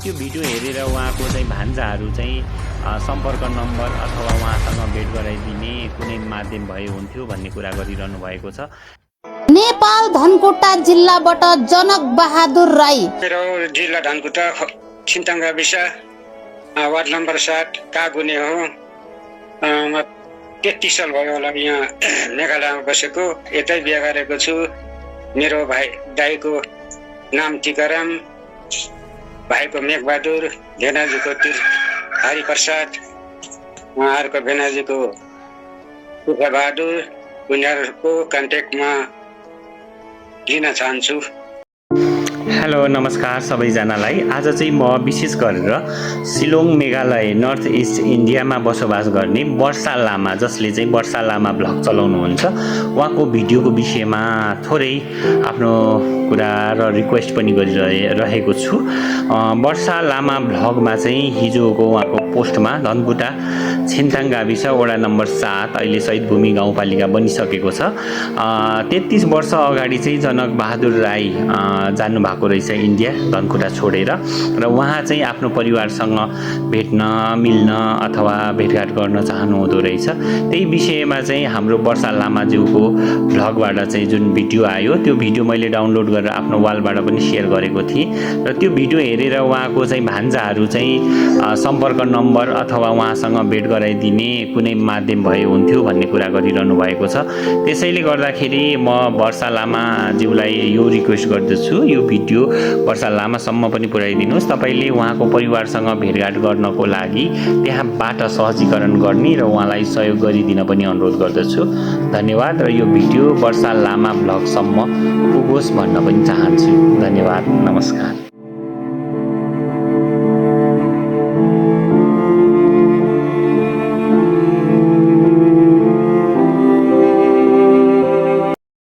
त्यो भिडियो हेरेर उहाँको चाहिँ भान्जाहरू चाहिँ सम्पर्क नम्बर अथवा उहाँसँग भेट गराइदिने कुनै माध्यम भए हुन्थ्यो भन्ने कुरा गरिरहनु भएको छ। नेपाल धनकुटा जिल्लाबाट जनक बहादुर राई। मेरो जिल्ला धनकुटा छिन्ताङ गाविस वार्ड नम्बर 7 कागुने हो। म 33 साल भयो होला यहाँ मेघालयमा बसेको। यतै बिहा गरेको छु। मेरो भाइ दाइको नाम टिकाराम, भाइको मेघबहादुर, भेनाजीको हरिप्रसाद, उहाँहरूको भेनाजीको बहादुर, उनीहरूको कन्ट्याक्टमा लिन चाहन्छु। हेलो नमस्कार सबैजनालाई। आज चाहिँ म विशेष गरेर शिलोङ मेघालय नर्थ इस्ट इन्डियामा बसोबास गर्ने वर्षा लामा, जसले चाहिँ वर्षा लामा भ्लग चलाउनुहुन्छ, उहाँको भिडियोको विषयमा थोरै आफ्नो कुरा र रिक्वेस्ट पनि गरिरहेको छु। वर्षा लामा भ्लगमा चाहिँ हिजोको उहाँको पोस्टमा धनकुटा छिन्ताङ गाविस वडा नम्बर 7 अहिले शहीद भूमि गाउँपालिका बनिसकेको छ। 33 वर्ष अगाडि चाहिँ जनक बहादुर राई जानुभएको रहेछ इन्डिया, धनकुटा छोडेर, र उहाँ चाहिँ आफ्नो परिवारसँग भेट्न मिल्न अथवा भेटघाट गर्न चाहनुहुँदो रहेछ। त्यही विषयमा चाहिँ हाम्रो वर्षा लामाज्यूको भ्लगबाट चाहिँ जुन भिडियो आयो, त्यो भिडियो मैले डाउनलोड गरेर आफ्नो वालबाट पनि सेयर गरेको थिएँ, र त्यो भिडियो हेरेर उहाँको चाहिँ भान्जाहरू चाहिँ सम्पर्क नम्बर अथवा उहाँसँग भेट गराइदिने कुनै माध्यम भए हुन्थ्यो भन्ने कुरा गरिरहनु भएको छ। त्यसैले गर्दाखेरि म वर्षा लामाज्यूलाई यो रिक्वेस्ट गर्दछु, यो भिडियो वर्षा लामासम्म पनि पुर्याइदिनुहोस्। तपाईँले उहाँको परिवारसँग भेटघाट गर्नको लागि त्यहाँबाट सहजीकरण गर्ने र उहाँलाई सहयोग गरिदिन पनि अनुरोध गर्दछु। धन्यवाद। र यो भिडियो वर्षा लामा भ्लगसम्म पुगोस् भन्न पनि चाहन्छु। धन्यवाद। नमस्कार।